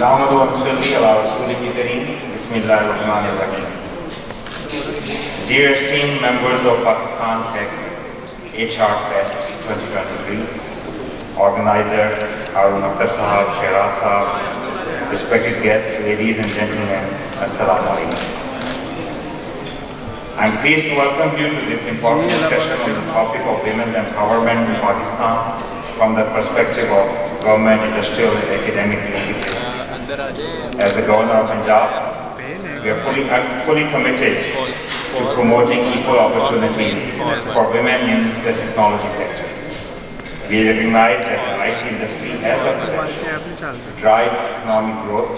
نحمد ونصلي على رسوله الكريم بسم الله الرحمن الرحيم. Dear esteemed members of Pakistan Tech HR Fest 2023, organizer Harun Akhtar Sahab, Shiraz Sahab, respected guests, ladies and gentlemen, Assalamu alaikum. I am pleased to welcome you to this important discussion on the topic of women's empowerment in Pakistan from the perspective of government, industrial and academic linkages. As the Governor of Punjab, we are fully committed to promoting equal opportunities for women in the technology sector. We recognize that the IT industry has the potential to drive economic growth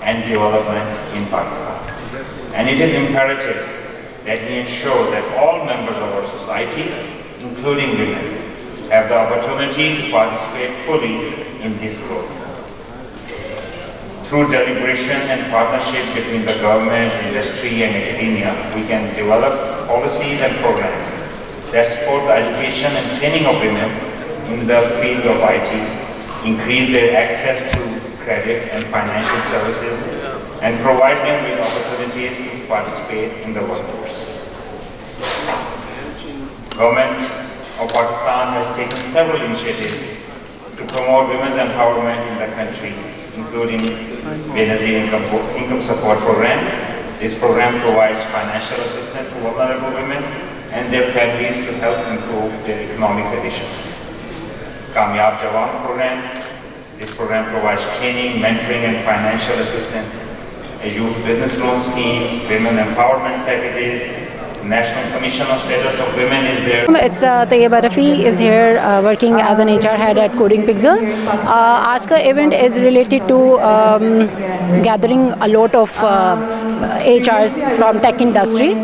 and development in Pakistan. And it is imperative that we ensure that all members of our society, including women, have the opportunity to participate fully in this growth. Through deliberation and partnership between the government, industry and academia, we can develop policies and programs that support the education and training of women in the field of IT, increase their access to credit and financial services, and provide them with opportunities to participate in the workforce. Government of Pakistan has taken several initiatives to promote women's empowerment in the country, including Benazir Income Support Program. This program provides financial assistance to vulnerable women and their families to help improve their economic conditions. Kamyab Jawan Program. This program provides training, mentoring and financial assistance. A youth business loan schemes, women empowerment packages. National Commission on Status of Women is there. It's Tayyiba Rafi is here working as an HR head at Coding Pixel. Aaj ka event is related to gathering a lot of HRs from tech industry.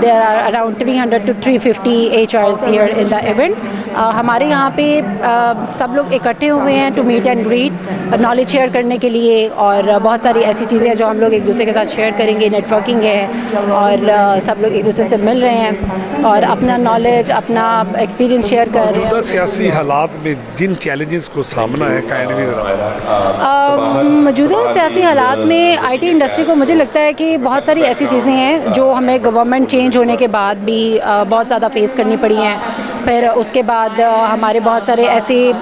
There are around 300 to 350 HRs here in the event. ہمارے یہاں پہ سب لوگ اکٹھے ہوئے ہیں to meet and greet, knowledge share کرنے کے لیے، اور بہت ساری ایسی چیزیں ہیں جو ہم لوگ ایک دوسرے کے ساتھ شیئر کریں گے. نیٹ ورکنگ ہے اور سب لوگ ایک دوسرے سے مل رہے ہیں اور اپنا نالج، اپنا ایکسپیرینس شیئر کر رہے ہیں. موجودہ سیاسی حالات میں جن چیلنجز کو سامنا ہے موجودہ سیاسی حالات میں آئی ٹی انڈسٹری کو مجھے لگتا ہے کہ بہت ساری ایسی چیزیں ہیں جو ہمیں گورنمنٹ چینج ہونے کے بعد بھی بہت زیادہ فیس کرنی پڑی ہیں. پھر اس کے بعد ہمارے بہت سارے ایسی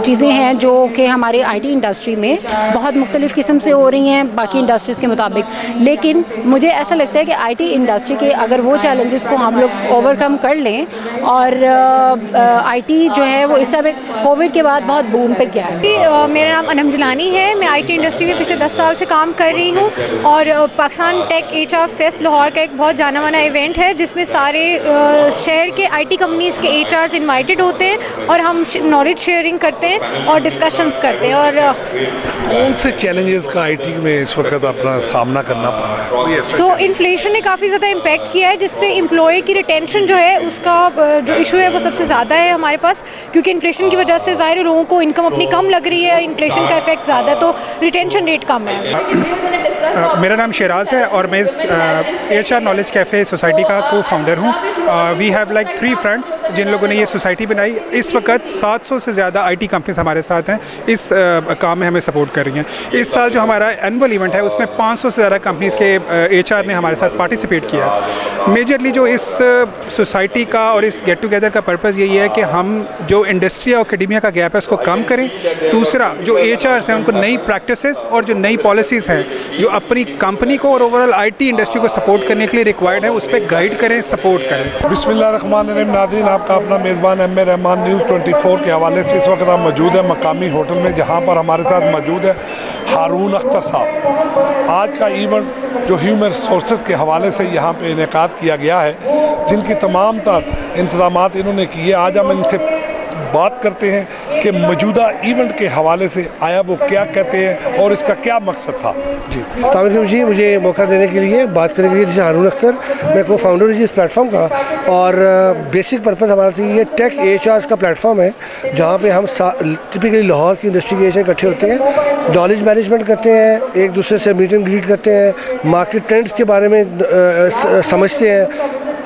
چیزیں ہیں جو کہ ہمارے آئی ٹی انڈسٹری میں بہت مختلف قسم سے ہو رہی ہیں باقی انڈسٹریز کے مطابق. لیکن مجھے ایسا لگتا ہے کہ آئی ٹی انڈسٹری کے اگر وہ چیلنجز کو ہم لوگ اوور کم کر لیں، اور آئی ٹی جو ہے وہ اس طرح کووڈ کے بعد بہت بوم پہ گیا ہے. میرا نام انم جلانی ہے. میں آئی ٹی انڈسٹری میں پچھلے 10 سال سے کام کر رہی ہوں، اور پاکستان ٹیک ایچ آر فیسٹ لاہور کا ایک بہت جانا مانا ایونٹ ہے جس میں سارے شہر کے آئی ٹی کمپنیز کے ایچ آرز انوائٹیڈ ہوتے ہیں اور ہم نالج شیئرنگ کرتے ہیں اور ڈسکشنز کرتے ہیں. اور کون سے چیلنجز کا آئی ٹی میں اس وقت اپنا سامنا کرنا پڑ رہا ہے؟ سو انفلیشن نے کافی زیادہ امپیکٹ کیا ہے، جس سے امپلائی کی ریٹینشن جو ہے اس کا جو ایشو ہے وہ سب سے زیادہ ہے ہمارے پاس، کیونکہ انفلیشن کی وجہ سے ظاہر ہے لوگوں کو انکم اپنی کم لگ رہی ہے، انفلیشن کا افیکٹ زیادہ ہے تو ریٹینشن ریٹ کم ہے. میرا نام شیراز ہے اور میں اس H R knowledge cafe society کا کو فاؤنڈر ہوں. وی ہیو لائک 3 فرینڈس جن لوگوں نے یہ سوسائٹی بنائی. اس وقت 700 سے زیادہ آئی ٹی کمپنیز ہمارے ساتھ ہیں، اس کام میں ہمیں سپورٹ کر رہی ہیں. اس سال جو ہمارا اینول ایونٹ ہے اس میں 500 سے زیادہ کمپنیز کے ایچ آر نے ہمارے ساتھ پارٹیسپیٹ کیا. میجرلی جو اس سوسائٹی کا اور اس گیٹ ٹوگیدر کا پرپز یہی ہے کہ ہم جو انڈسٹری اور اکیڈیمیا کا گیپ ہے اس کو کم کریں. دوسرا جو ایچ آرس ہیں ان کو نئی پریکٹسز اور جو نئی پالیسیز ہیں جو اپنی کمپنی کو اور over all I T industry کو سپورٹ کرنے کے لیے ریکوائرڈ ہیں اس پہ گائیڈ کریں، سپورٹ کریں. بسم اللہ الرحمن الرحیم. ناظرین، آپ کا اپنا میزبان ایم اے رحمان نیوز 24 کے حوالے سے اس وقت آپ موجود ہیں مقامی ہوٹل میں، جہاں پر ہمارے ساتھ موجود ہے ہارون اختر صاحب. آج کا ایونٹ جو ہیومن ریسورسز کے حوالے سے یہاں پہ انعقاد کیا گیا ہے، جن کی تمام تر انتظامات انہوں نے کیے. آج ہم ان سے بات کرتے ہیں کہ موجودہ ایونٹ کے حوالے سے آیا وہ کیا کہتے ہیں اور اس کا کیا مقصد تھا. جی السلام علیکم جی، مجھے موقع دینے کے لیے بات کرنے کے لیے. جیسے ہارون اختر، میں کو فاؤنڈر جی اس پلیٹ فارم کا، اور بیسک پرپز ہمارا یہ ٹیک ایچ آرس کا پلیٹ فارم ہے جہاں پہ ہم ٹپکلی لاہور کی انڈسٹری کے ایچ آر اکٹھے ہوتے ہیں نالج مینجمنٹ کرتے ہیں, ایک دوسرے سے میٹ اینڈ گریٹ کرتے ہیں, مارکیٹ ٹرینڈس کے بارے میں سمجھتے ہیں,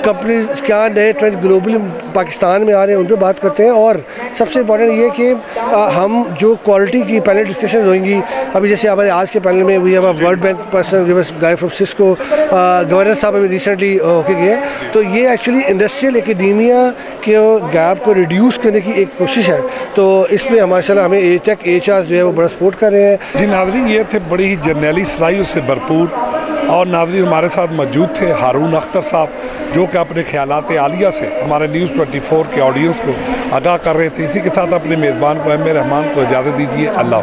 کمپنیز کیا نئے ٹرینڈ گلوبلی پاکستان میں آ رہے ہیں ان پہ بات کرتے ہیں. اور سب سے امپورٹنٹ یہ کہ ہم جو کوالٹی کی پہلے ڈسکشن ہوئیں گی, ابھی جیسے ہمارے آج کے پینل میں we have a world bank person guy from Cisco, governor صاحب ابھی ریسنٹلی ہو کے گئے. تو یہ ایکچولی انڈسٹریل اکیڈیمیا کے گیپ کو ریڈیوس کرنے کی ایک کوشش ہے. تو اس میں ماشاء اللہ ہمیں ٹیک HR جو ہے وہ بڑا سپورٹ کر رہے ہیں. جی ناظرین, یہ تھے بڑی ہی جرنیلی صلاحیت سے بھرپور, اور ناظرین ہمارے ساتھ موجود تھے ہارون اختر صاحب, جو کہ اپنے خیالات عالیہ سے ہمارے نیوز 24 کے آڈینس کو آگاہ کر رہے تھے. اسی کے ساتھ اپنے میزبان کو ایم اے رحمان کو اجازت دیجیے. اللہ حافظ.